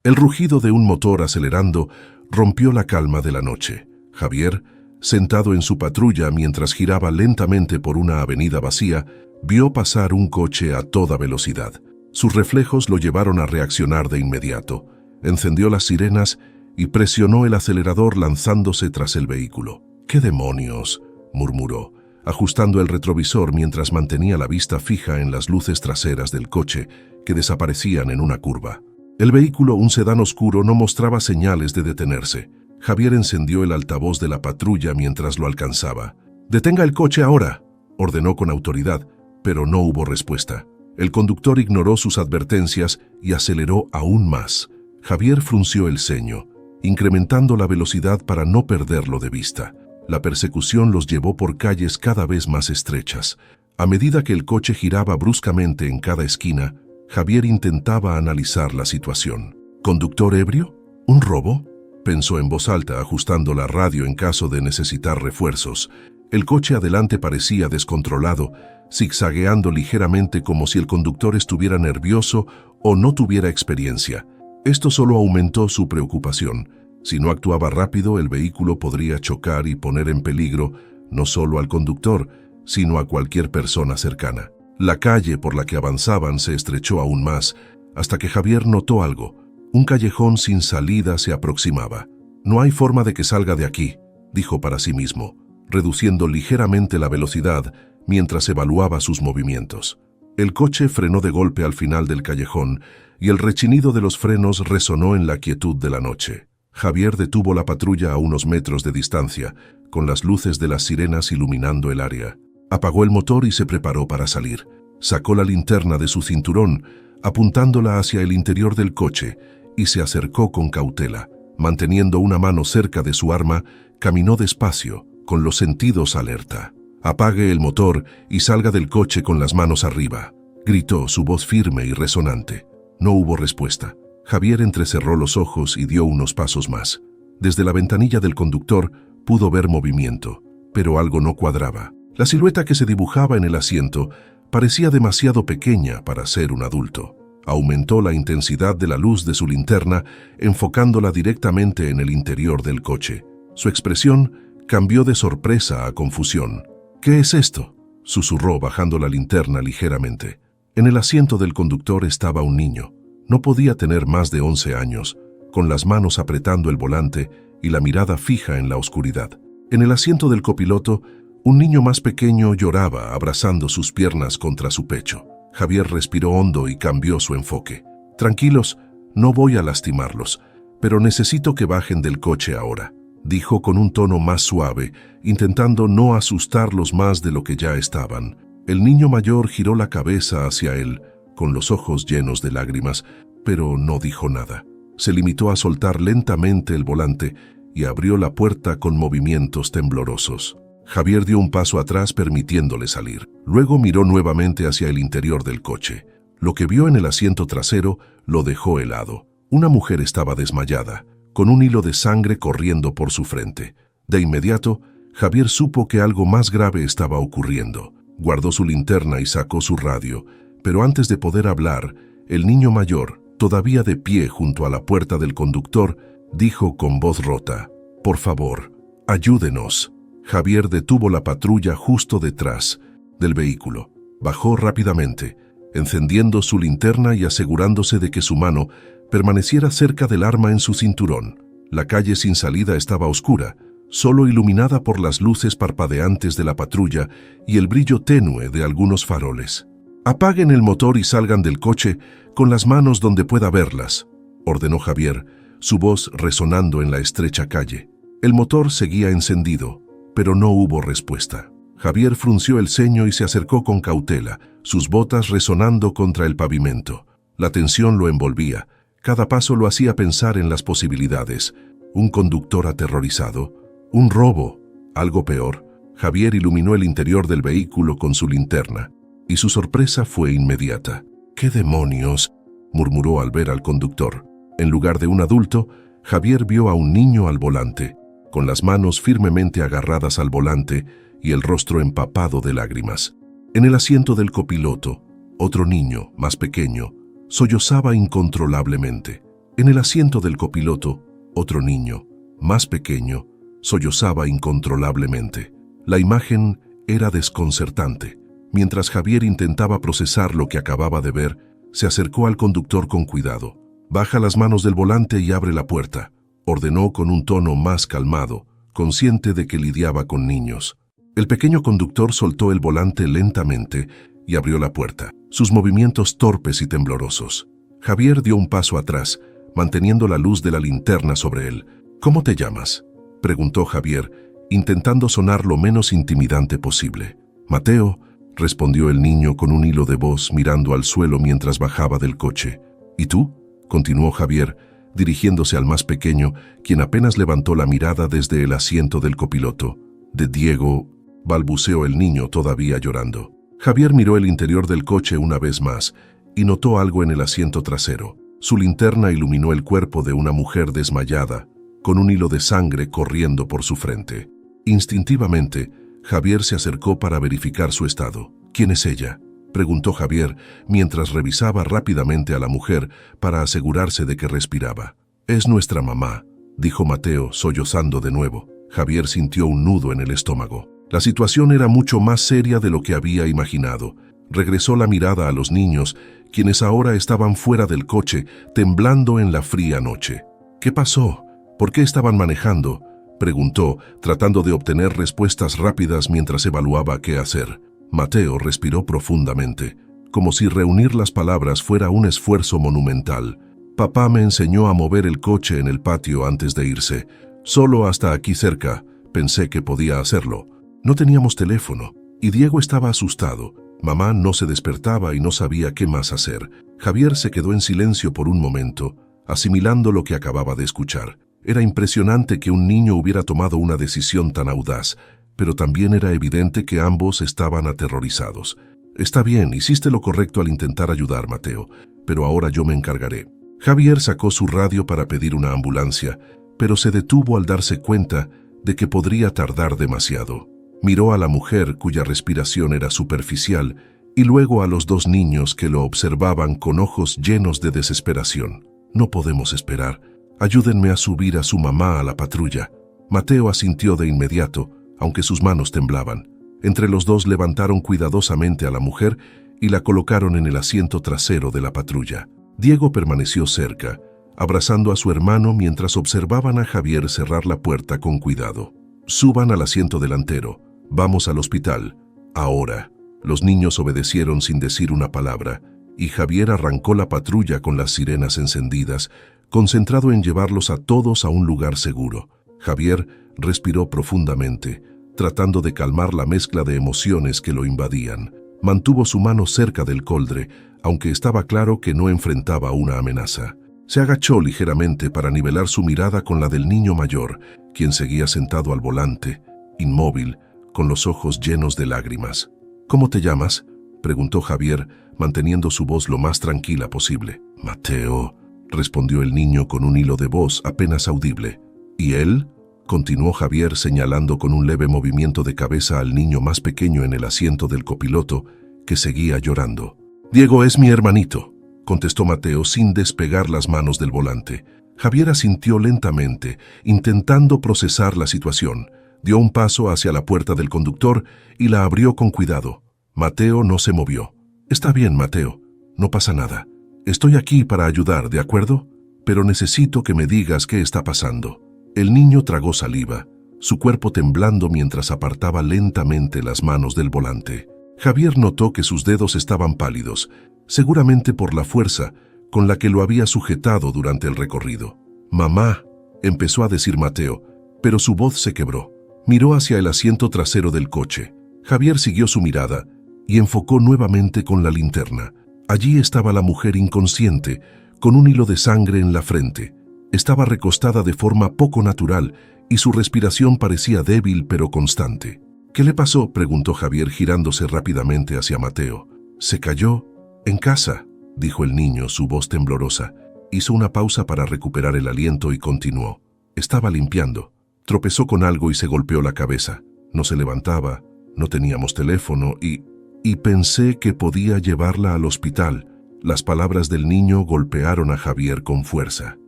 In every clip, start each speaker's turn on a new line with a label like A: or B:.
A: El rugido de un motor acelerando rompió la calma de la noche. Javier, sentado en su patrulla mientras giraba lentamente por una avenida vacía, vio pasar un coche a toda velocidad. Sus reflejos lo llevaron a reaccionar de inmediato. Encendió las sirenas y presionó el acelerador lanzándose tras el vehículo. «¿Qué demonios?», murmuró, ajustando el retrovisor mientras mantenía la vista fija en las luces traseras del coche que desaparecían en una curva. El vehículo, un sedán oscuro, no mostraba señales de detenerse. Javier encendió el altavoz de la patrulla mientras lo alcanzaba. «¡Detenga el coche ahora!», ordenó con autoridad, pero no hubo respuesta. El conductor ignoró sus advertencias y aceleró aún más. Javier frunció el ceño, incrementando la velocidad para no perderlo de vista. La persecución los llevó por calles cada vez más estrechas. A medida que el coche giraba bruscamente en cada esquina, Javier intentaba analizar la situación. ¿Conductor ebrio? ¿Un robo?, pensó en voz alta, ajustando la radio en caso de necesitar refuerzos. El coche adelante parecía descontrolado, zigzagueando ligeramente como si el conductor estuviera nervioso o no tuviera experiencia. Esto solo aumentó su preocupación. Si no actuaba rápido, el vehículo podría chocar y poner en peligro no solo al conductor, sino a cualquier persona cercana. La calle por la que avanzaban se estrechó aún más, hasta que Javier notó algo. Un callejón sin salida se aproximaba. «No hay forma de que salga de aquí», dijo para sí mismo, reduciendo ligeramente la velocidad mientras evaluaba sus movimientos. El coche frenó de golpe al final del callejón y el rechinido de los frenos resonó en la quietud de la noche. Javier detuvo la patrulla a unos metros de distancia, con las luces de las sirenas iluminando el área. Apagó el motor y se preparó para salir. Sacó la linterna de su cinturón, apuntándola hacia el interior del coche, y se acercó con cautela. Manteniendo una mano cerca de su arma, caminó despacio, con los sentidos alerta. «Apague el motor y salga del coche con las manos arriba», gritó, su voz firme y resonante. No hubo respuesta. Javier entrecerró los ojos y dio unos pasos más. Desde la ventanilla del conductor pudo ver movimiento, pero algo no cuadraba. La silueta que se dibujaba en el asiento parecía demasiado pequeña para ser un adulto. Aumentó la intensidad de la luz de su linterna, enfocándola directamente en el interior del coche. Su expresión cambió de sorpresa a confusión. «¿Qué es esto?», susurró bajando la linterna ligeramente. En el asiento del conductor estaba un niño. No podía tener más de 11 años, con las manos apretando el volante y la mirada fija en la oscuridad. En el asiento del copiloto, un niño más pequeño lloraba, abrazando sus piernas contra su pecho. Javier respiró hondo y cambió su enfoque. «Tranquilos, no voy a lastimarlos, pero necesito que bajen del coche ahora», dijo con un tono más suave, intentando no asustarlos más de lo que ya estaban. El niño mayor giró la cabeza hacia él, con los ojos llenos de lágrimas, pero no dijo nada. Se limitó a soltar lentamente el volante y abrió la puerta con movimientos temblorosos. Javier dio un paso atrás permitiéndole salir. Luego miró nuevamente hacia el interior del coche. Lo que vio en el asiento trasero lo dejó helado. Una mujer estaba desmayada, con un hilo de sangre corriendo por su frente. De inmediato, Javier supo que algo más grave estaba ocurriendo. Guardó su linterna y sacó su radio, pero antes de poder hablar, el niño mayor, todavía de pie junto a la puerta del conductor, dijo con voz rota: «Por favor, ayúdenos». Javier detuvo la patrulla justo detrás del vehículo. Bajó rápidamente, encendiendo su linterna y asegurándose de que su mano permaneciera cerca del arma en su cinturón. La calle sin salida estaba oscura, solo iluminada por las luces parpadeantes de la patrulla y el brillo tenue de algunos faroles. «Apaguen el motor y salgan del coche con las manos donde pueda verlas», ordenó Javier, su voz resonando en la estrecha calle. El motor seguía encendido, pero no hubo respuesta. Javier frunció el ceño y se acercó con cautela, sus botas resonando contra el pavimento. La tensión lo envolvía. Cada paso lo hacía pensar en las posibilidades. Un conductor aterrorizado, un robo, algo peor. Javier iluminó el interior del vehículo con su linterna, y su sorpresa fue inmediata. «¿Qué demonios?», murmuró al ver al conductor. En lugar de un adulto, Javier vio a un niño al volante, con las manos firmemente agarradas al volante y el rostro empapado de lágrimas. En el asiento del copiloto, otro niño, más pequeño, sollozaba incontrolablemente. En el asiento del copiloto, otro niño, más pequeño, sollozaba incontrolablemente. La imagen era desconcertante. Mientras Javier intentaba procesar lo que acababa de ver, se acercó al conductor con cuidado. «Baja las manos del volante y abre la puerta», ordenó con un tono más calmado, consciente de que lidiaba con niños. El pequeño conductor soltó el volante lentamente y abrió la puerta, sus movimientos torpes y temblorosos. Javier dio un paso atrás, manteniendo la luz de la linterna sobre él. «¿Cómo te llamas?», preguntó Javier, intentando sonar lo menos intimidante posible. «Mateo», respondió el niño con un hilo de voz mirando al suelo mientras bajaba del coche. «¿Y tú?», continuó Javier, dirigiéndose al más pequeño, quien apenas levantó la mirada desde el asiento del copiloto. «De Diego», balbuceó el niño todavía llorando. Javier miró el interior del coche una vez más y notó algo en el asiento trasero. Su linterna iluminó el cuerpo de una mujer desmayada, con un hilo de sangre corriendo por su frente. Instintivamente, Javier se acercó para verificar su estado. «¿Quién es ella?», preguntó Javier mientras revisaba rápidamente a la mujer para asegurarse de que respiraba. «Es nuestra mamá», dijo Mateo, sollozando de nuevo. Javier sintió un nudo en el estómago. La situación era mucho más seria de lo que había imaginado. Regresó la mirada a los niños, quienes ahora estaban fuera del coche, temblando en la fría noche. «¿Qué pasó? ¿Por qué estaban manejando?», preguntó, tratando de obtener respuestas rápidas mientras evaluaba qué hacer. Mateo respiró profundamente, como si reunir las palabras fuera un esfuerzo monumental. «Papá me enseñó a mover el coche en el patio antes de irse. Solo hasta aquí cerca. Pensé que podía hacerlo. No teníamos teléfono, y Diego estaba asustado. Mamá no se despertaba y no sabía qué más hacer». Javier se quedó en silencio por un momento, asimilando lo que acababa de escuchar. Era impresionante que un niño hubiera tomado una decisión tan audaz, pero también era evidente que ambos estaban aterrorizados. «Está bien, hiciste lo correcto al intentar ayudar, Mateo, pero ahora yo me encargaré». Javier sacó su radio para pedir una ambulancia, pero se detuvo al darse cuenta de que podría tardar demasiado. Miró a la mujer, cuya respiración era superficial, y luego a los dos niños que lo observaban con ojos llenos de desesperación. «No podemos esperar. Ayúdenme a subir a su mamá a la patrulla». Mateo asintió de inmediato, aunque sus manos temblaban. Entre los dos levantaron cuidadosamente a la mujer y la colocaron en el asiento trasero de la patrulla. Diego permaneció cerca, abrazando a su hermano mientras observaban a Javier cerrar la puerta con cuidado. «Suban al asiento delantero. Vamos al hospital. Ahora». Los niños obedecieron sin decir una palabra, y Javier arrancó la patrulla con las sirenas encendidas, concentrado en llevarlos a todos a un lugar seguro. Javier respiró profundamente, tratando de calmar la mezcla de emociones que lo invadían. Mantuvo su mano cerca del coldre, aunque estaba claro que no enfrentaba una amenaza. Se agachó ligeramente para nivelar su mirada con la del niño mayor, quien seguía sentado al volante, inmóvil, con los ojos llenos de lágrimas. «¿Cómo te llamas?», preguntó Javier, manteniendo su voz lo más tranquila posible. «Mateo», respondió el niño con un hilo de voz apenas audible. «¿Y él?», continuó Javier señalando con un leve movimiento de cabeza al niño más pequeño en el asiento del copiloto, que seguía llorando. «Diego es mi hermanito», contestó Mateo sin despegar las manos del volante. Javier asintió lentamente, intentando procesar la situación. Dio un paso hacia la puerta del conductor y la abrió con cuidado. Mateo no se movió. «Está bien, Mateo. No pasa nada. Estoy aquí para ayudar, ¿de acuerdo? Pero necesito que me digas qué está pasando». El niño tragó saliva, su cuerpo temblando mientras apartaba lentamente las manos del volante. Javier notó que sus dedos estaban pálidos, seguramente por la fuerza con la que lo había sujetado durante el recorrido. «Mamá», empezó a decir Mateo, pero su voz se quebró. Miró hacia el asiento trasero del coche. Javier siguió su mirada y enfocó nuevamente con la linterna. Allí estaba la mujer inconsciente, con un hilo de sangre en la frente. Estaba recostada de forma poco natural y su respiración parecía débil pero constante. «¿Qué le pasó?», preguntó Javier girándose rápidamente hacia Mateo. «Se cayó en casa», dijo el niño, su voz temblorosa. Hizo una pausa para recuperar el aliento y continuó. «Estaba limpiando. Tropezó con algo y se golpeó la cabeza. No se levantaba, no teníamos teléfono y pensé que podía llevarla al hospital». Las palabras del niño golpearon a Javier con fuerza.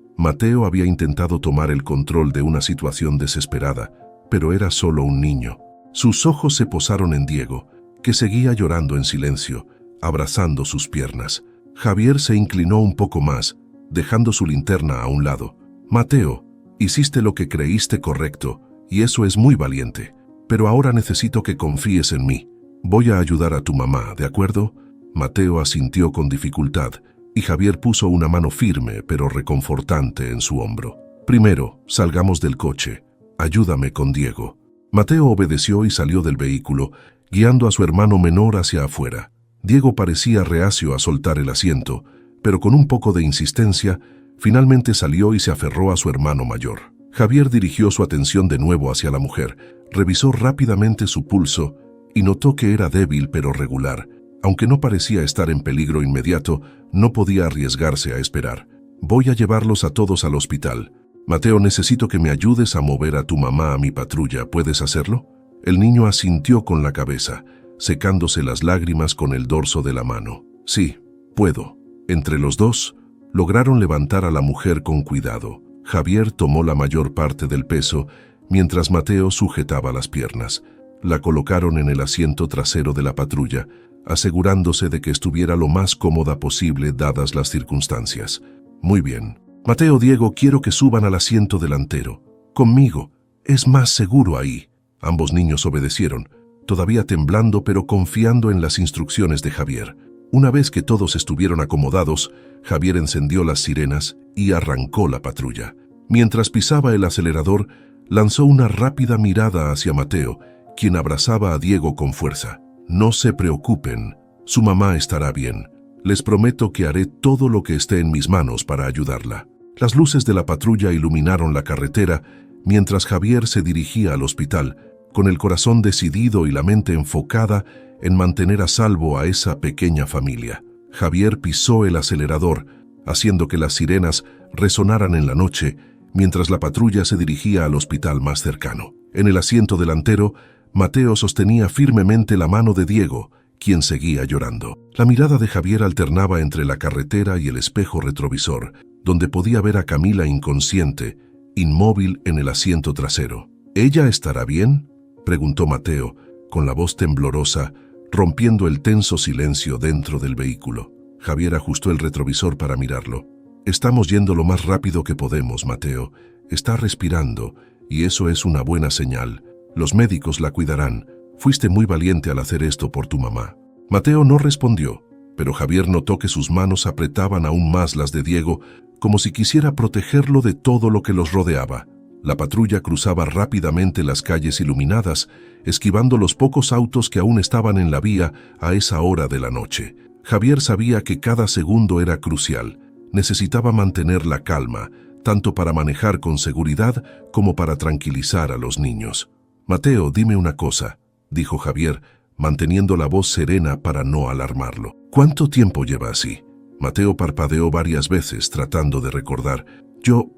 A: Mateo había intentado tomar el control de una situación desesperada, pero era solo un niño. Sus ojos se posaron en Diego, que seguía llorando en silencio, abrazando sus piernas. Javier se inclinó un poco más, dejando su linterna a un lado. Mateo, hiciste lo que creíste correcto, y eso es muy valiente. Pero ahora necesito que confíes en mí. Voy a ayudar a tu mamá, ¿de acuerdo? Mateo asintió con dificultad, y Javier puso una mano firme pero reconfortante en su hombro. Primero, salgamos del coche. Ayúdame con Diego. Mateo obedeció y salió del vehículo, guiando a su hermano menor hacia afuera. Diego parecía reacio a soltar el asiento, pero con un poco de insistencia, finalmente salió y se aferró a su hermano mayor. Javier dirigió su atención de nuevo hacia la mujer, revisó rápidamente su pulso y notó que era débil pero regular. Aunque no parecía estar en peligro inmediato, no podía arriesgarse a esperar. Voy a llevarlos a todos al hospital. Mateo, necesito que me ayudes a mover a tu mamá a mi patrulla. ¿Puedes hacerlo? El niño asintió con la cabeza, secándose las lágrimas con el dorso de la mano. Sí, puedo. Entre los dos, lograron levantar a la mujer con cuidado. Javier tomó la mayor parte del peso, mientras Mateo sujetaba las piernas. La colocaron en el asiento trasero de la patrulla, asegurándose de que estuviera lo más cómoda posible dadas las circunstancias. Muy bien. Mateo, Diego, quiero que suban al asiento delantero. Conmigo. Es más seguro ahí. Ambos niños obedecieron, todavía temblando pero confiando en las instrucciones de Javier. Una vez que todos estuvieron acomodados, Javier encendió las sirenas y arrancó la patrulla. Mientras pisaba el acelerador, lanzó una rápida mirada hacia Mateo, quien abrazaba a Diego con fuerza. No se preocupen, su mamá estará bien. Les prometo que haré todo lo que esté en mis manos para ayudarla. Las luces de la patrulla iluminaron la carretera mientras Javier se dirigía al hospital, con el corazón decidido y la mente enfocada en mantener a salvo a esa pequeña familia. Javier pisó el acelerador, haciendo que las sirenas resonaran en la noche, mientras la patrulla se dirigía al hospital más cercano. En el asiento delantero, Mateo sostenía firmemente la mano de Diego, quien seguía llorando. La mirada de Javier alternaba entre la carretera y el espejo retrovisor, donde podía ver a Camila inconsciente, inmóvil en el asiento trasero. ¿Ella estará bien?, preguntó Mateo, con la voz temblorosa, rompiendo el tenso silencio dentro del vehículo. Javier ajustó el retrovisor para mirarlo. Estamos yendo lo más rápido que podemos, Mateo. Está respirando, y eso es una buena señal. Los médicos la cuidarán. Fuiste muy valiente al hacer esto por tu mamá. Mateo no respondió, pero Javier notó que sus manos apretaban aún más las de Diego, como si quisiera protegerlo de todo lo que los rodeaba. La patrulla cruzaba rápidamente las calles iluminadas, esquivando los pocos autos que aún estaban en la vía a esa hora de la noche. Javier sabía que cada segundo era crucial. Necesitaba mantener la calma, tanto para manejar con seguridad como para tranquilizar a los niños. Mateo, dime una cosa, dijo Javier, manteniendo la voz serena para no alarmarlo. ¿Cuánto tiempo lleva así? Mateo parpadeó varias veces tratando de recordar. Yo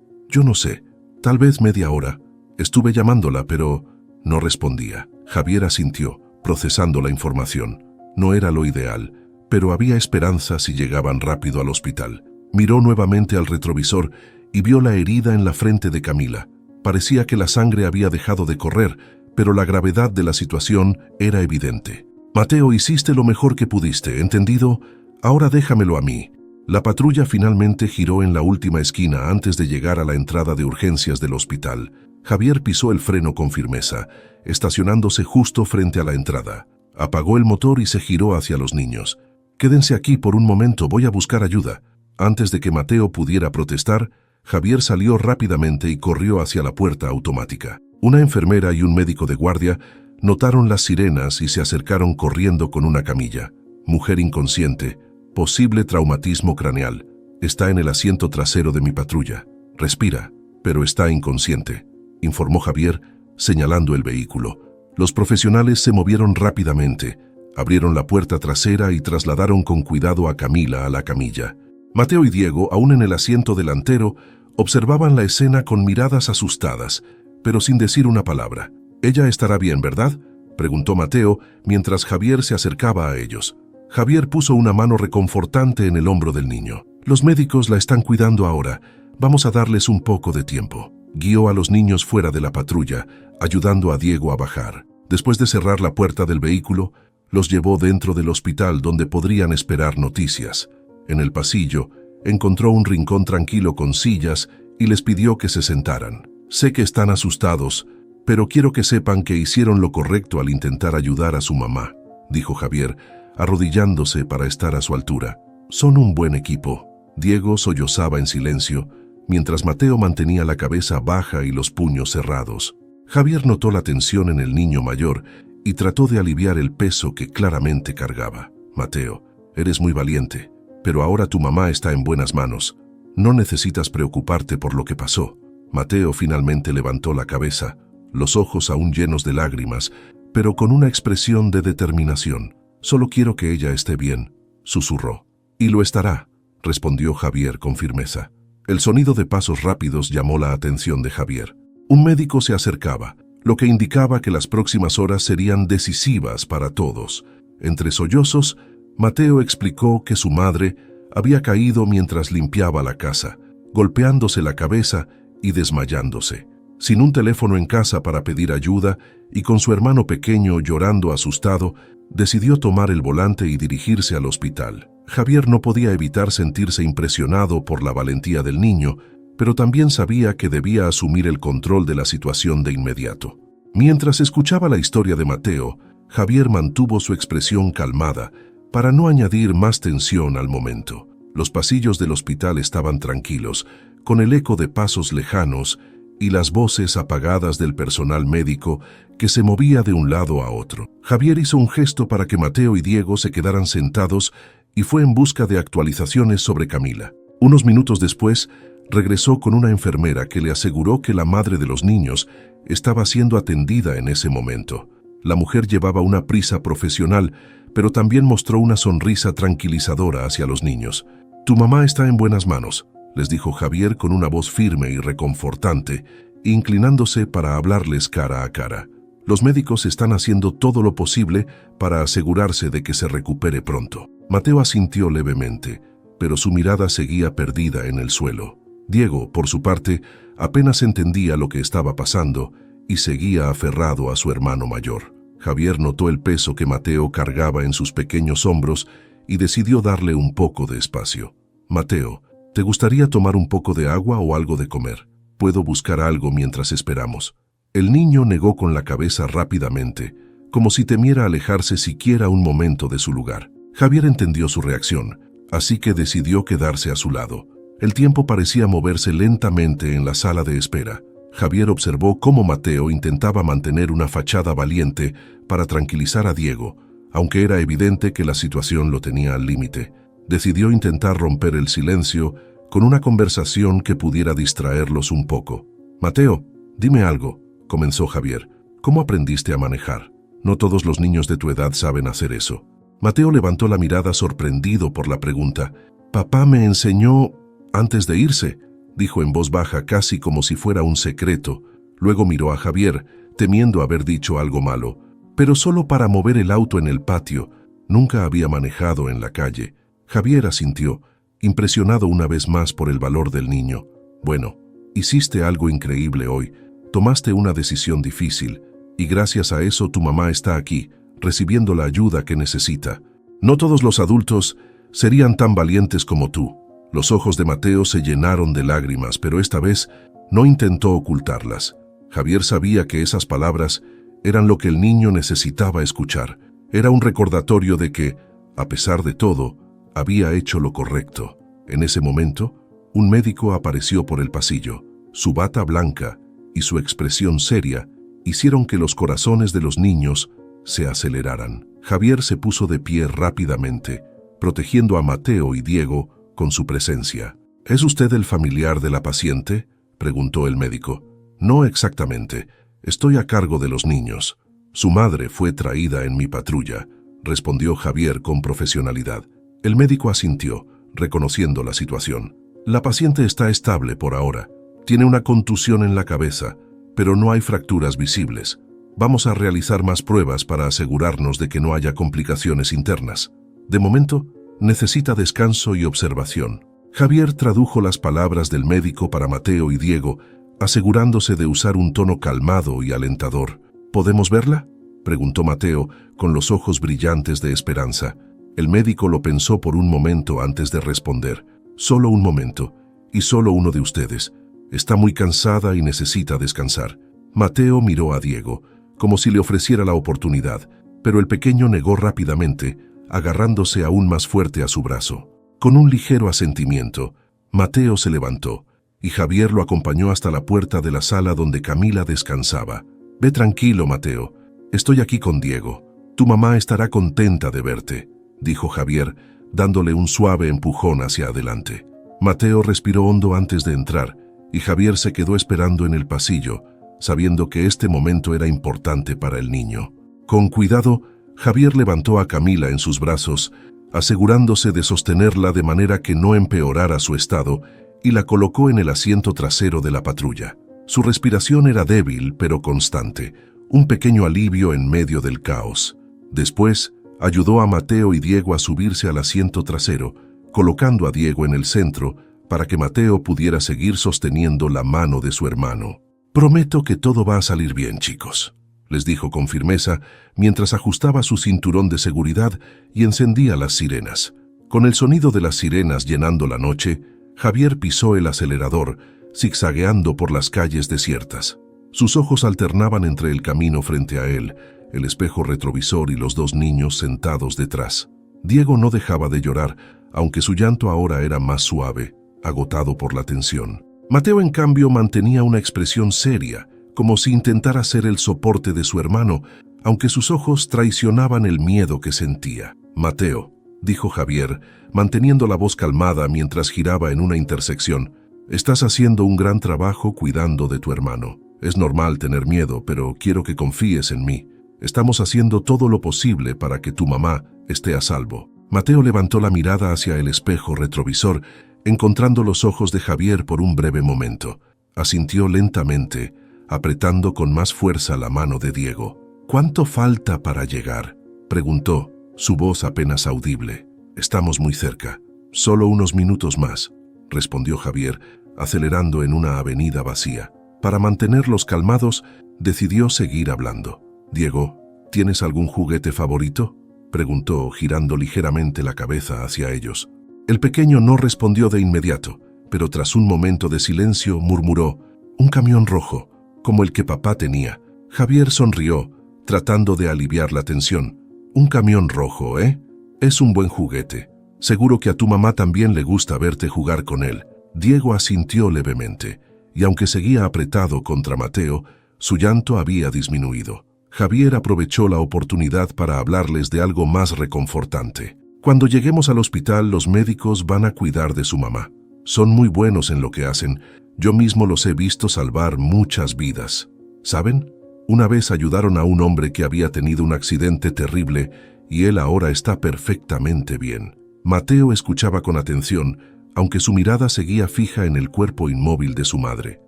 A: no sé, tal vez media hora. Estuve llamándola, pero no respondía. Javier asintió, procesando la información. No era lo ideal, pero había esperanza si llegaban rápido al hospital. Miró nuevamente al retrovisor y vio la herida en la frente de Camila. Parecía que la sangre había dejado de correr, pero la gravedad de la situación era evidente. Mateo, hiciste lo mejor que pudiste, ¿entendido? Ahora déjamelo a mí. La patrulla finalmente giró en la última esquina antes de llegar a la entrada de urgencias del hospital. Javier pisó el freno con firmeza, estacionándose justo frente a la entrada. Apagó el motor y se giró hacia los niños. Quédense aquí por un momento, voy a buscar ayuda. Antes de que Mateo pudiera protestar, Javier salió rápidamente y corrió hacia la puerta automática. Una enfermera y un médico de guardia notaron las sirenas y se acercaron corriendo con una camilla. Mujer inconsciente, posible traumatismo craneal. Está en el asiento trasero de mi patrulla. Respira, pero está inconsciente, informó Javier, señalando el vehículo. Los profesionales se movieron rápidamente, abrieron la puerta trasera y trasladaron con cuidado a Camila a la camilla. Mateo y Diego, aún en el asiento delantero, observaban la escena con miradas asustadas, pero sin decir una palabra. «Ella estará bien, ¿verdad?», preguntó Mateo mientras Javier se acercaba a ellos. Javier puso una mano reconfortante en el hombro del niño. «Los médicos la están cuidando ahora. Vamos a darles un poco de tiempo. Guió a los niños fuera de la patrulla, ayudando a Diego a bajar. Después de cerrar la puerta del vehículo, los llevó dentro del hospital donde podrían esperar noticias. En el pasillo, encontró un rincón tranquilo con sillas y les pidió que se sentaran. Sé que están asustados, pero quiero que sepan que hicieron lo correcto al intentar ayudar a su mamá, dijo Javier, arrodillándose para estar a su altura. Son un buen equipo. Diego sollozaba en silencio, mientras Mateo mantenía la cabeza baja y los puños cerrados. Javier notó la tensión en el niño mayor y trató de aliviar el peso que claramente cargaba. Mateo, eres muy valiente, pero ahora tu mamá está en buenas manos. No necesitas preocuparte por lo que pasó. Mateo finalmente levantó la cabeza, los ojos aún llenos de lágrimas, pero con una expresión de determinación. Solo quiero que ella esté bien, susurró. Y lo estará, respondió Javier con firmeza. El sonido de pasos rápidos llamó la atención de Javier. Un médico se acercaba, lo que indicaba que las próximas horas serían decisivas para todos. Entre sollozos, Mateo explicó que su madre había caído mientras limpiaba la casa, golpeándose la cabeza y desmayándose. Sin un teléfono en casa para pedir ayuda y con su hermano pequeño llorando asustado, decidió tomar el volante y dirigirse al hospital. Javier no podía evitar sentirse impresionado por la valentía del niño, pero también sabía que debía asumir el control de la situación de inmediato. Mientras escuchaba la historia de Mateo, Javier mantuvo su expresión calmada para no añadir más tensión al momento. Los pasillos del hospital estaban tranquilos, con el eco de pasos lejanos y las voces apagadas del personal médico que se movía de un lado a otro. Javier hizo un gesto para que Mateo y Diego se quedaran sentados y fue en busca de actualizaciones sobre Camila. Unos minutos después, regresó con una enfermera que le aseguró que la madre de los niños estaba siendo atendida en ese momento. La mujer llevaba una prisa profesional, pero también mostró una sonrisa tranquilizadora hacia los niños. «Tu mamá está en buenas manos», les dijo Javier con una voz firme y reconfortante, inclinándose para hablarles cara a cara. «Los médicos están haciendo todo lo posible para asegurarse de que se recupere pronto». Mateo asintió levemente, pero su mirada seguía perdida en el suelo. Diego, por su parte, apenas entendía lo que estaba pasando y seguía aferrado a su hermano mayor. Javier notó el peso que Mateo cargaba en sus pequeños hombros y decidió darle un poco de espacio. «Mateo, ¿te gustaría tomar un poco de agua o algo de comer? Puedo buscar algo mientras esperamos». El niño negó con la cabeza rápidamente, como si temiera alejarse siquiera un momento de su lugar. Javier entendió su reacción, así que decidió quedarse a su lado. El tiempo parecía moverse lentamente en la sala de espera. Javier observó cómo Mateo intentaba mantener una fachada valiente para tranquilizar a Diego, aunque era evidente que la situación lo tenía al límite. Decidió intentar romper el silencio con una conversación que pudiera distraerlos un poco. «Mateo, dime algo», comenzó Javier. «¿Cómo aprendiste a manejar? No todos los niños de tu edad saben hacer eso». Mateo levantó la mirada sorprendido por la pregunta. «Papá me enseñó antes de irse», dijo en voz baja casi como si fuera un secreto. Luego miró a Javier, temiendo haber dicho algo malo. «Pero solo para mover el auto en el patio. Nunca había manejado en la calle». Javier asintió, impresionado una vez más por el valor del niño. «Bueno, hiciste algo increíble hoy. Tomaste una decisión difícil, y gracias a eso tu mamá está aquí, recibiendo la ayuda que necesita. No todos los adultos serían tan valientes como tú». Los ojos de Mateo se llenaron de lágrimas, pero esta vez no intentó ocultarlas. Javier sabía que esas palabras eran lo que el niño necesitaba escuchar. Era un recordatorio de que, a pesar de todo, había hecho lo correcto. En ese momento, un médico apareció por el pasillo. Su bata blanca y su expresión seria hicieron que los corazones de los niños se aceleraran. Javier se puso de pie rápidamente, protegiendo a Mateo y Diego con su presencia. «¿Es usted el familiar de la paciente?», preguntó el médico. «No exactamente. Estoy a cargo de los niños. Su madre fue traída en mi patrulla», respondió Javier con profesionalidad. El médico asintió, reconociendo la situación. «La paciente está estable por ahora. Tiene una contusión en la cabeza, pero no hay fracturas visibles. Vamos a realizar más pruebas para asegurarnos de que no haya complicaciones internas. De momento, necesita descanso y observación». Javier tradujo las palabras del médico para Mateo y Diego, asegurándose de usar un tono calmado y alentador. ¿Podemos verla?, preguntó Mateo, con los ojos brillantes de esperanza. El médico lo pensó por un momento antes de responder. Solo un momento, y solo uno de ustedes. Está muy cansada y necesita descansar. Mateo miró a Diego, como si le ofreciera la oportunidad, pero el pequeño negó rápidamente, agarrándose aún más fuerte a su brazo. Con un ligero asentimiento, Mateo se levantó, y Javier lo acompañó hasta la puerta de la sala donde Camila descansaba. «Ve tranquilo, Mateo. Estoy aquí con Diego. Tu mamá estará contenta de verte», dijo Javier, dándole un suave empujón hacia adelante. Mateo respiró hondo antes de entrar, y Javier se quedó esperando en el pasillo, sabiendo que este momento era importante para el niño. Con cuidado, Javier levantó a Camila en sus brazos, asegurándose de sostenerla de manera que no empeorara su estado, y la colocó en el asiento trasero de la patrulla. Su respiración era débil pero constante, un pequeño alivio en medio del caos. Después, ayudó a Mateo y Diego a subirse al asiento trasero, colocando a Diego en el centro para que Mateo pudiera seguir sosteniendo la mano de su hermano. «Prometo que todo va a salir bien, chicos», les dijo con firmeza mientras ajustaba su cinturón de seguridad y encendía las sirenas. Con el sonido de las sirenas llenando la noche, Javier pisó el acelerador, zigzagueando por las calles desiertas. Sus ojos alternaban entre el camino frente a él, el espejo retrovisor y los dos niños sentados detrás. Diego no dejaba de llorar, aunque su llanto ahora era más suave, agotado por la tensión. Mateo, en cambio, mantenía una expresión seria, como si intentara ser el soporte de su hermano, aunque sus ojos traicionaban el miedo que sentía. «Mateo», dijo Javier, manteniendo la voz calmada mientras giraba en una intersección, «estás haciendo un gran trabajo cuidando de tu hermano. Es normal tener miedo, pero quiero que confíes en mí. Estamos haciendo todo lo posible para que tu mamá esté a salvo». Mateo levantó la mirada hacia el espejo retrovisor, encontrando los ojos de Javier por un breve momento. Asintió lentamente, apretando con más fuerza la mano de Diego. «¿Cuánto falta para llegar?», preguntó, su voz apenas audible. «Estamos muy cerca. Solo unos minutos más», respondió Javier, acelerando en una avenida vacía. Para mantenerlos calmados, decidió seguir hablando. «Diego, ¿tienes algún juguete favorito?», preguntó, girando ligeramente la cabeza hacia ellos. El pequeño no respondió de inmediato, pero tras un momento de silencio murmuró: «Un camión rojo, como el que papá tenía». Javier sonrió, tratando de aliviar la tensión. «Un camión rojo, ¿eh? Es un buen juguete. Seguro que a tu mamá también le gusta verte jugar con él». Diego asintió levemente, y aunque seguía apretado contra Mateo, su llanto había disminuido. Javier aprovechó la oportunidad para hablarles de algo más reconfortante. «Cuando lleguemos al hospital, los médicos van a cuidar de su mamá. Son muy buenos en lo que hacen. Yo mismo los he visto salvar muchas vidas. ¿Saben? Una vez ayudaron a un hombre que había tenido un accidente terrible y él ahora está perfectamente bien». Mateo escuchaba con atención, aunque su mirada seguía fija en el cuerpo inmóvil de su madre.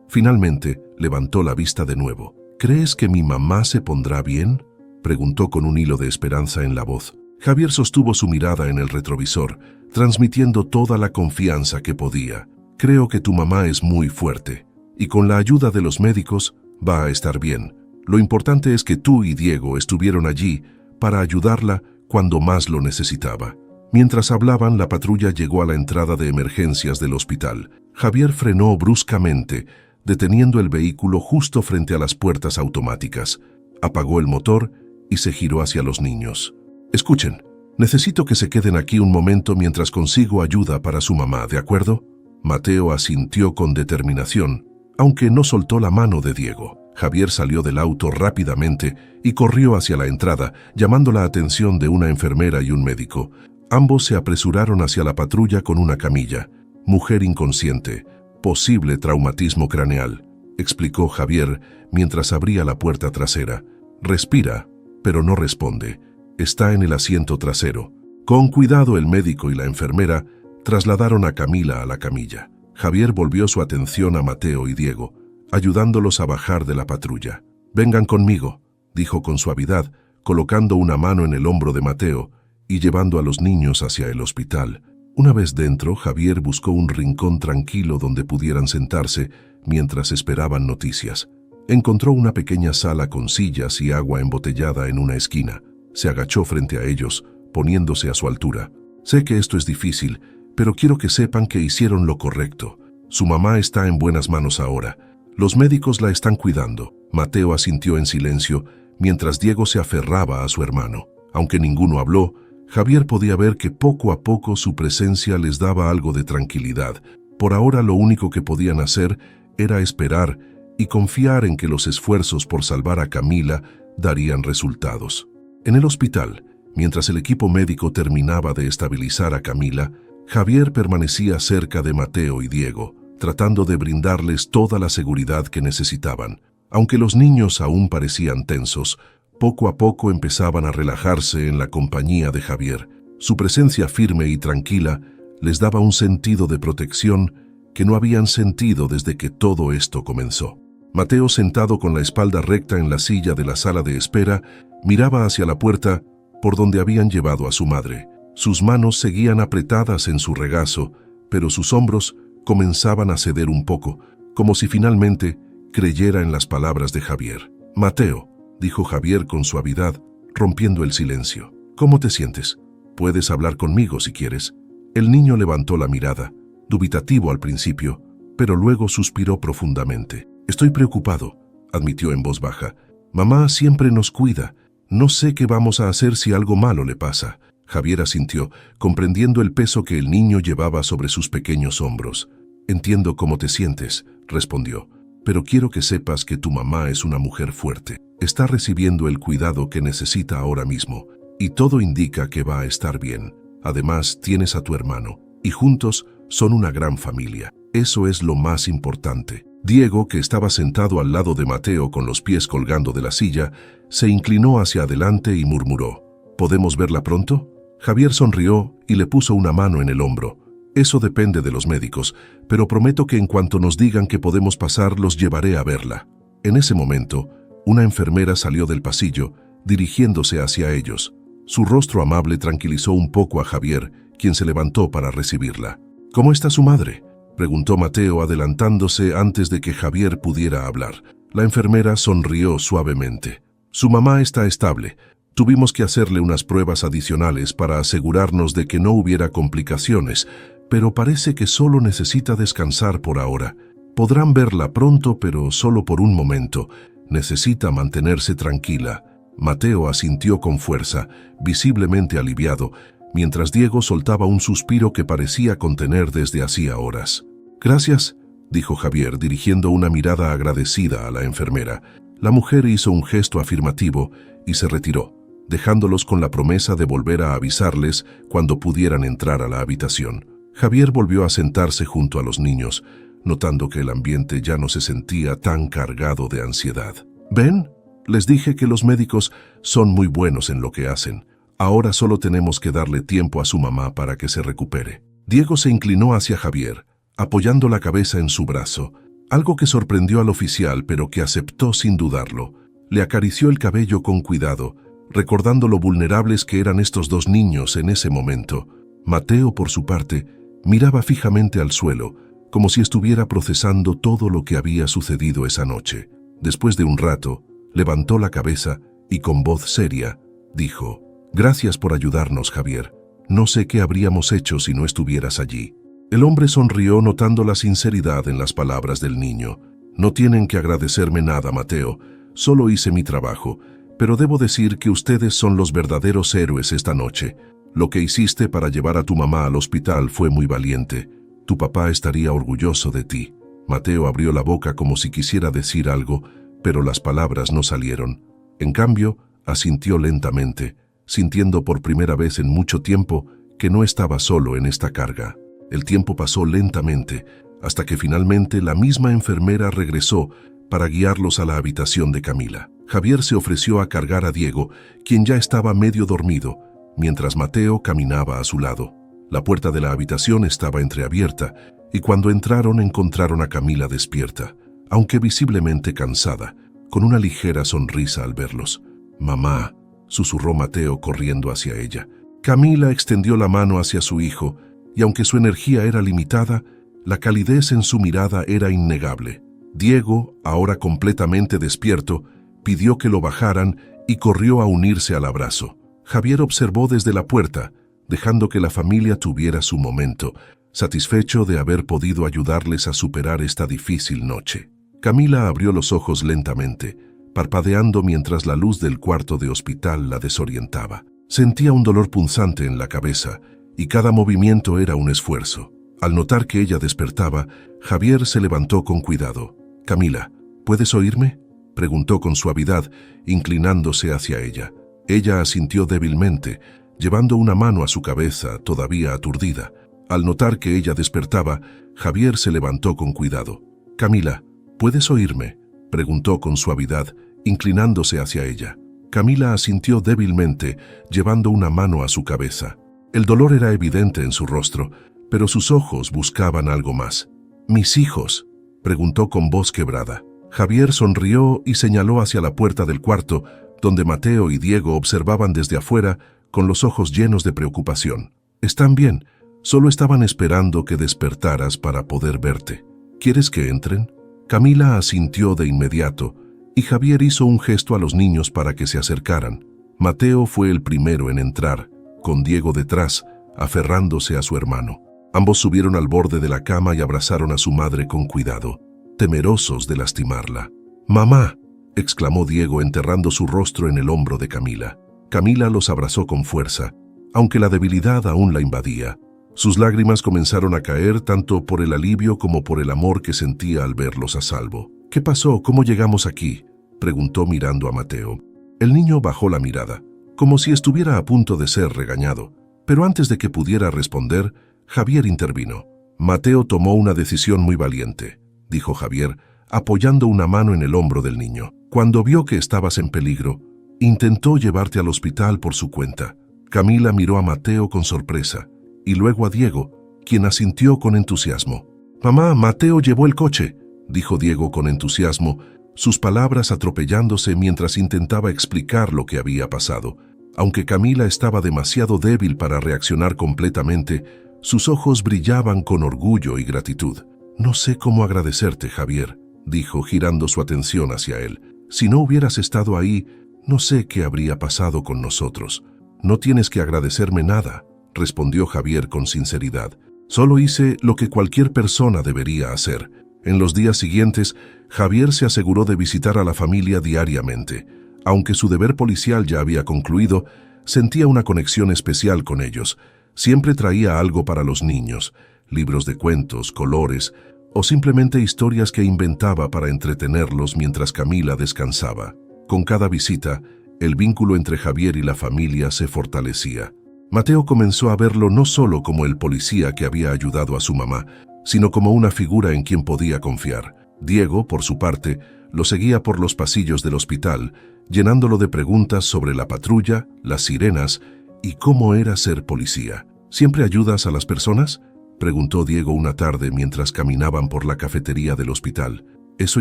A: Finalmente, levantó la vista de nuevo. «¿Crees que mi mamá se pondrá bien?», preguntó con un hilo de esperanza en la voz. Javier sostuvo su mirada en el retrovisor, transmitiendo toda la confianza que podía. «Creo que tu mamá es muy fuerte, y con la ayuda de los médicos va a estar bien. Lo importante es que tú y Diego estuvieron allí para ayudarla cuando más lo necesitaba». Mientras hablaban, la patrulla llegó a la entrada de emergencias del hospital. Javier frenó bruscamente, deteniendo el vehículo justo frente a las puertas automáticas. Apagó el motor y se giró hacia los niños. «Escuchen, necesito que se queden aquí un momento mientras consigo ayuda para su mamá, ¿de acuerdo?». Mateo asintió con determinación, aunque no soltó la mano de Diego. Javier salió del auto rápidamente y corrió hacia la entrada, llamando la atención de una enfermera y un médico. Ambos se apresuraron hacia la patrulla con una camilla. «Mujer inconsciente, posible traumatismo craneal», explicó Javier mientras abría la puerta trasera. «Respira, pero no responde. Está en el asiento trasero». Con cuidado, el médico y la enfermera trasladaron a Camila a la camilla. Javier volvió su atención a Mateo y Diego, ayudándolos a bajar de la patrulla. «Vengan conmigo», dijo con suavidad, colocando una mano en el hombro de Mateo y llevando a los niños hacia el hospital. Una vez dentro, Javier buscó un rincón tranquilo donde pudieran sentarse mientras esperaban noticias. Encontró una pequeña sala con sillas y agua embotellada en una esquina. Se agachó frente a ellos, poniéndose a su altura. Sé que esto es difícil, pero quiero que sepan que hicieron lo correcto. Su mamá está en buenas manos ahora. Los médicos la están cuidando. Mateo asintió en silencio, mientras Diego se aferraba a su hermano. Aunque ninguno habló, Javier podía ver que poco a poco su presencia les daba algo de tranquilidad. Por ahora lo único que podían hacer era esperar y confiar en que los esfuerzos por salvar a Camila darían resultados. En el hospital, mientras el equipo médico terminaba de estabilizar a Camila, Javier permanecía cerca de Mateo y Diego, tratando de brindarles toda la seguridad que necesitaban. Aunque los niños aún parecían tensos, poco a poco empezaban a relajarse en la compañía de Javier. Su presencia firme y tranquila les daba un sentido de protección que no habían sentido desde que todo esto comenzó. Mateo, sentado con la espalda recta en la silla de la sala de espera, miraba hacia la puerta por donde habían llevado a su madre. Sus manos seguían apretadas en su regazo, pero sus hombros comenzaban a ceder un poco, como si finalmente creyera en las palabras de Javier. «Mateo», dijo Javier con suavidad, rompiendo el silencio. «¿Cómo te sientes? Puedes hablar conmigo si quieres». El niño levantó la mirada, dubitativo al principio, pero luego suspiró profundamente. «Estoy preocupado», admitió en voz baja. «Mamá siempre nos cuida. No sé qué vamos a hacer si algo malo le pasa». Javier asintió, comprendiendo el peso que el niño llevaba sobre sus pequeños hombros. «Entiendo cómo te sientes», respondió, «pero quiero que sepas que tu mamá es una mujer fuerte. Está recibiendo el cuidado que necesita ahora mismo, y todo indica que va a estar bien. Además, tienes a tu hermano, y juntos son una gran familia. Eso es lo más importante». Diego, que estaba sentado al lado de Mateo con los pies colgando de la silla, se inclinó hacia adelante y murmuró, «¿Podemos verla pronto?». Javier sonrió y le puso una mano en el hombro. «Eso depende de los médicos, pero prometo que en cuanto nos digan que podemos pasar, los llevaré a verla». En ese momento, una enfermera salió del pasillo, dirigiéndose hacia ellos. Su rostro amable tranquilizó un poco a Javier, quien se levantó para recibirla. «¿Cómo está su madre?», preguntó Mateo, adelantándose antes de que Javier pudiera hablar. La enfermera sonrió suavemente. «Su mamá está estable. Tuvimos que hacerle unas pruebas adicionales para asegurarnos de que no hubiera complicaciones, pero parece que solo necesita descansar por ahora. Podrán verla pronto, pero solo por un momento. Necesita mantenerse tranquila». Mateo asintió con fuerza, visiblemente aliviado, mientras Diego soltaba un suspiro que parecía contener desde hacía horas. «Gracias», dijo Javier, dirigiendo una mirada agradecida a la enfermera. La mujer hizo un gesto afirmativo y se retiró, dejándolos con la promesa de volver a avisarles cuando pudieran entrar a la habitación. Javier volvió a sentarse junto a los niños, notando que el ambiente ya no se sentía tan cargado de ansiedad. «¿Ven? Les dije que los médicos son muy buenos en lo que hacen. Ahora solo tenemos que darle tiempo a su mamá para que se recupere». Diego se inclinó hacia Javier, apoyando la cabeza en su brazo, algo que sorprendió al oficial pero que aceptó sin dudarlo. Le acarició el cabello con cuidado, recordando lo vulnerables que eran estos dos niños en ese momento. Mateo, por su parte, miraba fijamente al suelo, como si estuviera procesando todo lo que había sucedido esa noche. Después de un rato, levantó la cabeza y con voz seria, dijo, «Gracias por ayudarnos, Javier. No sé qué habríamos hecho si no estuvieras allí». El hombre sonrió notando la sinceridad en las palabras del niño. «No tienen que agradecerme nada, Mateo. Solo hice mi trabajo. Pero debo decir que ustedes son los verdaderos héroes esta noche. Lo que hiciste para llevar a tu mamá al hospital fue muy valiente. Tu papá estaría orgulloso de ti». Mateo abrió la boca como si quisiera decir algo, pero las palabras no salieron. En cambio, asintió lentamente, sintiendo por primera vez en mucho tiempo que no estaba solo en esta carga. El tiempo pasó lentamente, hasta que finalmente la misma enfermera regresó para guiarlos a la habitación de Camila. Javier se ofreció a cargar a Diego, quien ya estaba medio dormido, mientras Mateo caminaba a su lado. La puerta de la habitación estaba entreabierta, y cuando encontraron a Camila despierta, aunque visiblemente cansada, con una ligera sonrisa al verlos. «Mamá», susurró Mateo corriendo hacia ella. Camila extendió la mano hacia su hijo, y aunque su energía era limitada, la calidez en su mirada era innegable. Diego, ahora completamente despierto, pidió que lo bajaran y corrió a unirse al abrazo. Javier observó desde la puerta, dejando que la familia tuviera su momento, satisfecho de haber podido ayudarles a superar esta difícil noche. Camila abrió los ojos lentamente, parpadeando mientras la luz del cuarto de hospital la desorientaba. Sentía un dolor punzante en la cabeza, y cada movimiento era un esfuerzo. Al notar que ella despertaba, Javier se levantó con cuidado. «Camila, ¿puedes oírme?», preguntó con suavidad, inclinándose hacia ella. Ella asintió débilmente, llevando una mano a su cabeza, todavía aturdida. Al notar que ella despertaba, Javier se levantó con cuidado. «Camila, ¿puedes oírme?», preguntó con suavidad, inclinándose hacia ella. Camila asintió débilmente, llevando una mano a su cabeza. El dolor era evidente en su rostro, pero sus ojos buscaban algo más. «¿Mis hijos?», preguntó con voz quebrada. Javier sonrió y señaló hacia la puerta del cuarto, donde Mateo y Diego observaban desde afuera con los ojos llenos de preocupación. «Están bien, solo estaban esperando que despertaras para poder verte. ¿Quieres que entren?». Camila asintió de inmediato, y Javier hizo un gesto a los niños para que se acercaran. Mateo fue el primero en entrar, con Diego detrás, aferrándose a su hermano. Ambos subieron al borde de la cama y abrazaron a su madre con cuidado, temerosos de lastimarla. «Mamá», exclamó Diego enterrando su rostro en el hombro de Camila. Camila los abrazó con fuerza, aunque la debilidad aún la invadía. Sus lágrimas comenzaron a caer tanto por el alivio como por el amor que sentía al verlos a salvo. «¿Qué pasó? ¿Cómo llegamos aquí?», preguntó mirando a Mateo. El niño bajó la mirada, como si estuviera a punto de ser regañado, pero antes de que pudiera responder, Javier intervino. «Mateo tomó una decisión muy valiente», dijo Javier, apoyando una mano en el hombro del niño. «Cuando vio que estabas en peligro, intentó llevarte al hospital por su cuenta». Camila miró a Mateo con sorpresa, y luego a Diego, quien asintió con entusiasmo. «Mamá, Mateo llevó el coche», dijo Diego con entusiasmo, sus palabras atropellándose mientras intentaba explicar lo que había pasado. Aunque Camila estaba demasiado débil para reaccionar completamente, sus ojos brillaban con orgullo y gratitud. «No sé cómo agradecerte, Javier», dijo, girando su atención hacia él. «Si no hubieras estado ahí, no sé qué habría pasado con nosotros». «No tienes que agradecerme nada», respondió Javier con sinceridad. «Solo hice lo que cualquier persona debería hacer». En los días siguientes, Javier se aseguró de visitar a la familia diariamente. Aunque su deber policial ya había concluido, sentía una conexión especial con ellos. Siempre traía algo para los niños, libros de cuentos, colores, o simplemente historias que inventaba para entretenerlos mientras Camila descansaba. Con cada visita, el vínculo entre Javier y la familia se fortalecía. Mateo comenzó a verlo no solo como el policía que había ayudado a su mamá, sino como una figura en quien podía confiar. Diego, por su parte, lo seguía por los pasillos del hospital, llenándolo de preguntas sobre la patrulla, las sirenas y cómo era ser policía. «¿Siempre ayudas a las personas?», preguntó Diego una tarde mientras caminaban por la cafetería del hospital. «Eso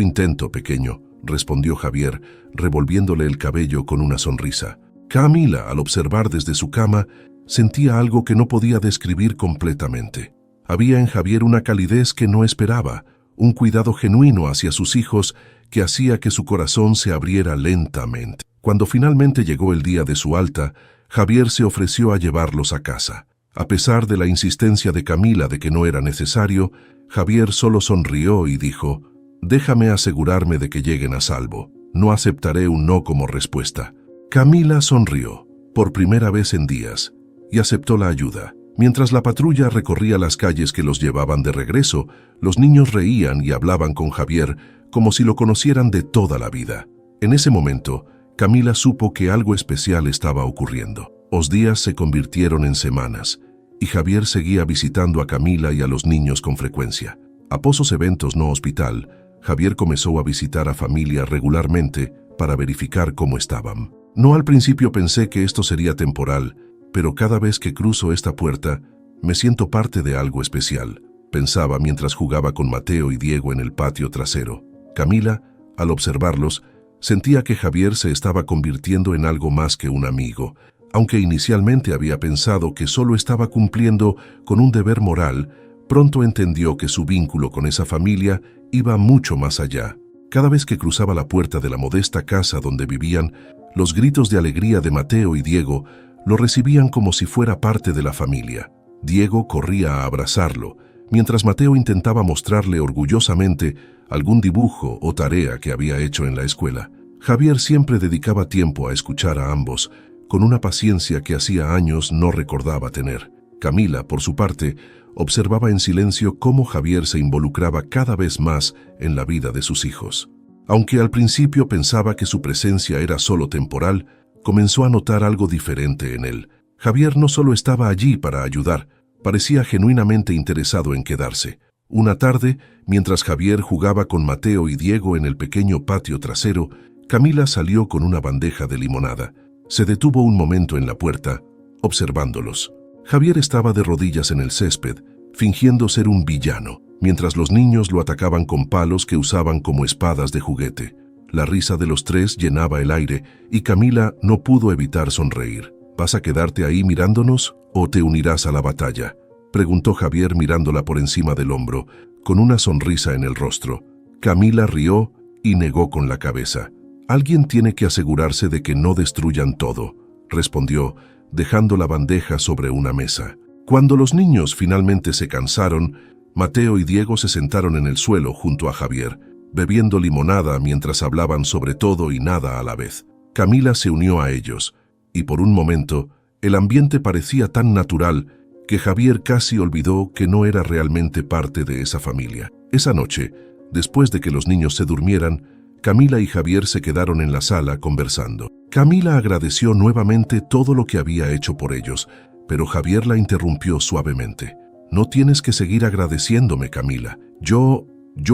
A: intento, pequeño», respondió Javier, revolviéndole el cabello con una sonrisa. Camila, al observar desde su cama, sentía algo que no podía describir completamente. Había en Javier una calidez que no esperaba, un cuidado genuino hacia sus hijos que hacía que su corazón se abriera lentamente. Cuando finalmente llegó el día de su alta, Javier se ofreció a llevarlos a casa. A pesar de la insistencia de Camila de que no era necesario, Javier solo sonrió y dijo: «Déjame asegurarme de que lleguen a salvo. No aceptaré un no como respuesta». Camila sonrió, por primera vez en días, y aceptó la ayuda. Mientras la patrulla recorría las calles que los llevaban de regreso, los niños reían y hablaban con Javier como si lo conocieran de toda la vida. En ese momento, Camila supo que algo especial estaba ocurriendo. Los días se convirtieron en semanas, y Javier seguía visitando a Camila y a los niños con frecuencia. A pocos eventos no hospital, Javier comenzó a visitar a familia regularmente para verificar cómo estaban. «No al principio pensé que esto sería temporal, pero cada vez que cruzo esta puerta, me siento parte de algo especial», pensaba mientras jugaba con Mateo y Diego en el patio trasero. Camila, al observarlos, sentía que Javier se estaba convirtiendo en algo más que un amigo, Aunque inicialmente había pensado que solo estaba cumpliendo con un deber moral, pronto entendió que su vínculo con esa familia iba mucho más allá. Cada vez que cruzaba la puerta de la modesta casa donde vivían, los gritos de alegría de Mateo y Diego lo recibían como si fuera parte de la familia. Diego corría a abrazarlo, mientras Mateo intentaba mostrarle orgullosamente algún dibujo o tarea que había hecho en la escuela. Javier siempre dedicaba tiempo a escuchar a ambos, con una paciencia que hacía años no recordaba tener. Camila, por su parte, observaba en silencio cómo Javier se involucraba cada vez más en la vida de sus hijos. Aunque al principio pensaba que su presencia era solo temporal, comenzó a notar algo diferente en él. Javier no solo estaba allí para ayudar, parecía genuinamente interesado en quedarse. Una tarde, mientras Javier jugaba con Mateo y Diego en el pequeño patio trasero, Camila salió con una bandeja de limonada. Se detuvo un momento en la puerta, observándolos. Javier estaba de rodillas en el césped, fingiendo ser un villano, mientras los niños lo atacaban con palos que usaban como espadas de juguete. La risa de los tres llenaba el aire y Camila no pudo evitar sonreír. ¿Vas a quedarte ahí mirándonos o te unirás a la batalla?, preguntó Javier mirándola por encima del hombro, con una sonrisa en el rostro. Camila rió y negó con la cabeza. «Alguien tiene que asegurarse de que no destruyan todo», respondió, dejando la bandeja sobre una mesa. Cuando los niños finalmente se cansaron, Mateo y Diego se sentaron en el suelo junto a Javier, bebiendo limonada mientras hablaban sobre todo y nada a la vez. Camila se unió a ellos, y por un momento, el ambiente parecía tan natural que Javier casi olvidó que no era realmente parte de esa familia. Esa noche, después de que los niños se durmieran, Camila y Javier se quedaron en la sala conversando. Camila agradeció nuevamente todo lo que había hecho por ellos, pero Javier la interrumpió suavemente. «No tienes que seguir agradeciéndome, Camila. Yo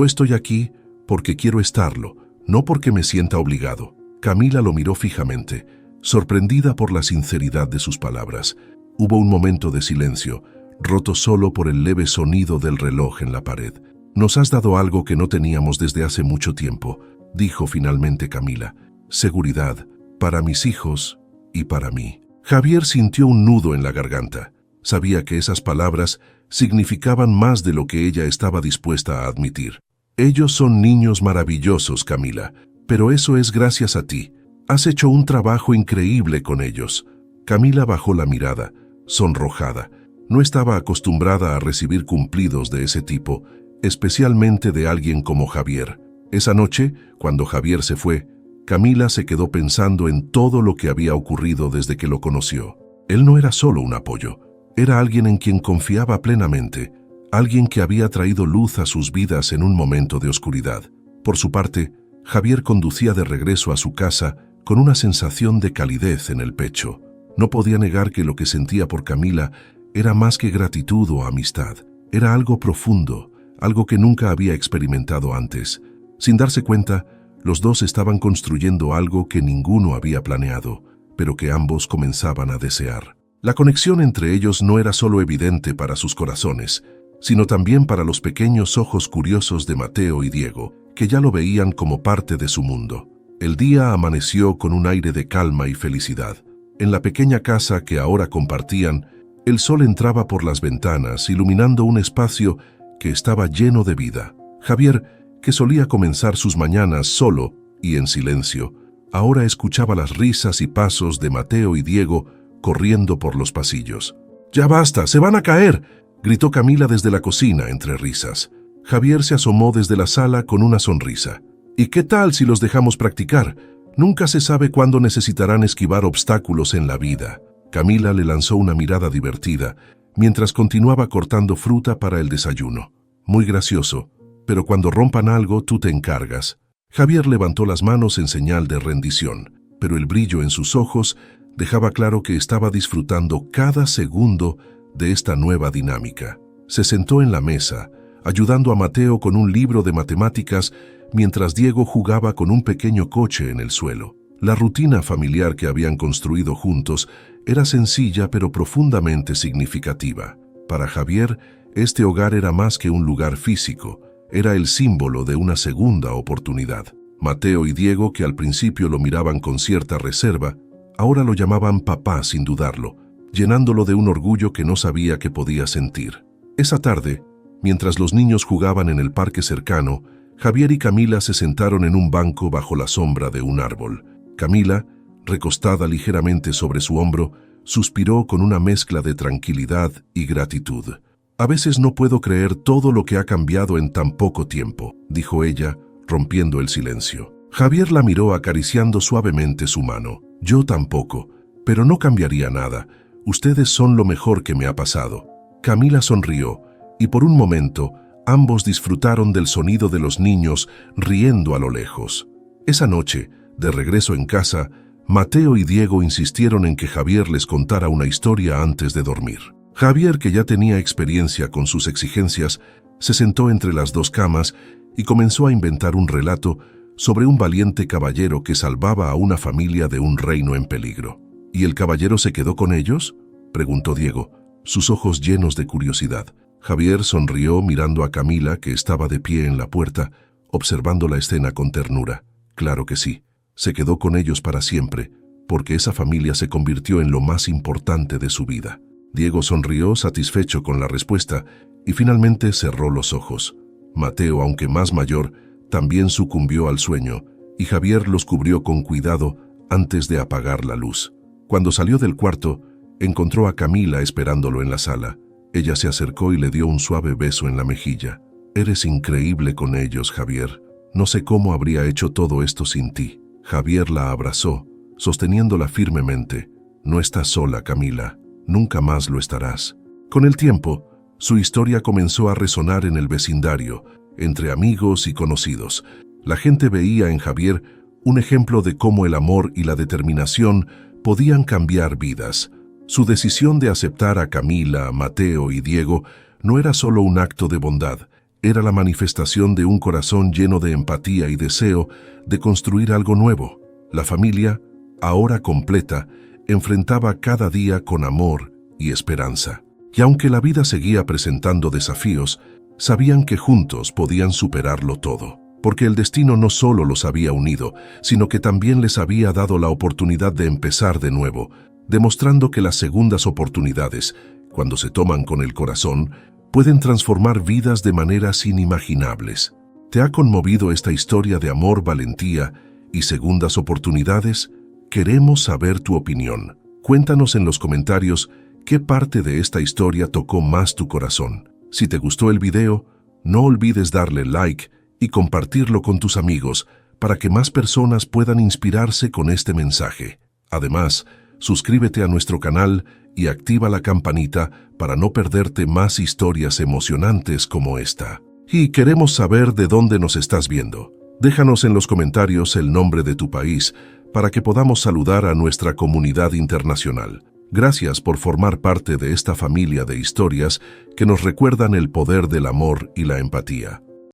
A: estoy aquí porque quiero estarlo, no porque me sienta obligado». Camila lo miró fijamente, sorprendida por la sinceridad de sus palabras. Hubo un momento de silencio, roto solo por el leve sonido del reloj en la pared. «Nos has dado algo que no teníamos desde hace mucho tiempo», dijo finalmente Camila. «Seguridad, para mis hijos y para mí». Javier sintió un nudo en la garganta. Sabía que esas palabras significaban más de lo que ella estaba dispuesta a admitir. «Ellos son niños maravillosos, Camila, pero eso es gracias a ti. Has hecho un trabajo increíble con ellos». Camila bajó la mirada, sonrojada. No estaba acostumbrada a recibir cumplidos de ese tipo, especialmente de alguien como Javier. Esa noche, cuando Javier se fue, Camila se quedó pensando en todo lo que había ocurrido desde que lo conoció. Él no era solo un apoyo, era alguien en quien confiaba plenamente, alguien que había traído luz a sus vidas en un momento de oscuridad. Por su parte, Javier conducía de regreso a su casa con una sensación de calidez en el pecho. No podía negar que lo que sentía por Camila era más que gratitud o amistad. Era algo profundo, algo que nunca había experimentado antes. Sin darse cuenta, los dos estaban construyendo algo que ninguno había planeado, pero que ambos comenzaban a desear. La conexión entre ellos no era solo evidente para sus corazones, sino también para los pequeños ojos curiosos de Mateo y Diego, que ya lo veían como parte de su mundo. El día amaneció con un aire de calma y felicidad. En la pequeña casa que ahora compartían, el sol entraba por las ventanas, iluminando un espacio que estaba lleno de vida. Javier, que solía comenzar sus mañanas solo y en silencio, ahora escuchaba las risas y pasos de Mateo y Diego corriendo por los pasillos. «¡Ya basta! ¡Se van a caer!», gritó Camila desde la cocina entre risas. Javier se asomó desde la sala con una sonrisa. «¿Y qué tal si los dejamos practicar? Nunca se sabe cuándo necesitarán esquivar obstáculos en la vida». Camila le lanzó una mirada divertida, mientras continuaba cortando fruta para el desayuno. «Muy gracioso, pero cuando rompan algo tú te encargas». Javier levantó las manos en señal de rendición, pero el brillo en sus ojos dejaba claro que estaba disfrutando cada segundo de esta nueva dinámica. Se sentó en la mesa, ayudando a Mateo con un libro de matemáticas mientras Diego jugaba con un pequeño coche en el suelo. La rutina familiar que habían construido juntos era sencilla pero profundamente significativa. Para Javier, este hogar era más que un lugar físico, era el símbolo de una segunda oportunidad. Mateo y Diego, que al principio lo miraban con cierta reserva, Ahora lo llamaban papá sin dudarlo, llenándolo de un orgullo que no sabía que podía sentir. Esa tarde, mientras los niños jugaban en el parque cercano, Javier y Camila se sentaron en un banco bajo la sombra de un árbol. Camila, recostada ligeramente sobre su hombro, suspiró con una mezcla de tranquilidad y gratitud. «A veces no puedo creer todo lo que ha cambiado en tan poco tiempo», dijo ella, rompiendo el silencio. Javier la miró acariciando suavemente su mano. «Yo tampoco, pero no cambiaría nada. Ustedes son lo mejor que me ha pasado». Camila sonrió, y por un momento ambos disfrutaron del sonido de los niños riendo a lo lejos. Esa noche, de regreso en casa, Mateo y Diego insistieron en que Javier les contara una historia antes de dormir. Javier, que ya tenía experiencia con sus exigencias, se sentó entre las dos camas y comenzó a inventar un relato sobre un valiente caballero que salvaba a una familia de un reino en peligro. «¿Y el caballero se quedó con ellos?», preguntó Diego, sus ojos llenos de curiosidad. Javier sonrió mirando a Camila, que estaba de pie en la puerta, observando la escena con ternura. «Claro que sí, se quedó con ellos para siempre, porque esa familia se convirtió en lo más importante de su vida». Diego sonrió satisfecho con la respuesta y finalmente cerró los ojos. Mateo, aunque más mayor, también sucumbió al sueño y Javier los cubrió con cuidado antes de apagar la luz. Cuando salió del cuarto, encontró a Camila esperándolo en la sala. Ella se acercó y le dio un suave beso en la mejilla. «Eres increíble con ellos, Javier. No sé cómo habría hecho todo esto sin ti». Javier la abrazó, sosteniéndola firmemente. «No estás sola, Camila. Nunca más lo estarás». Con el tiempo, su historia comenzó a resonar en el vecindario, entre amigos y conocidos. La gente veía en Javier un ejemplo de cómo el amor y la determinación podían cambiar vidas. Su decisión de aceptar a Camila, Mateo y Diego no era solo un acto de bondad, era la manifestación de un corazón lleno de empatía y deseo de construir algo nuevo. La familia, ahora completa, enfrentaba cada día con amor y esperanza. Y aunque la vida seguía presentando desafíos, sabían que juntos podían superarlo todo, porque el destino no solo los había unido, sino que también les había dado la oportunidad de empezar de nuevo, demostrando que las segundas oportunidades, cuando se toman con el corazón, pueden transformar vidas de maneras inimaginables. ¿Te ha conmovido esta historia de amor, valentía y segundas oportunidades? Queremos saber tu opinión. Cuéntanos en los comentarios qué parte de esta historia tocó más tu corazón. Si te gustó el video, no olvides darle like y compartirlo con tus amigos para que más personas puedan inspirarse con este mensaje. Además, suscríbete a nuestro canal y activa la campanita para no perderte más historias emocionantes como esta. Y queremos saber de dónde nos estás viendo. Déjanos en los comentarios el nombre de tu país para que podamos saludar a nuestra comunidad internacional. Gracias por formar parte de esta familia de historias que nos recuerdan el poder del amor y la empatía.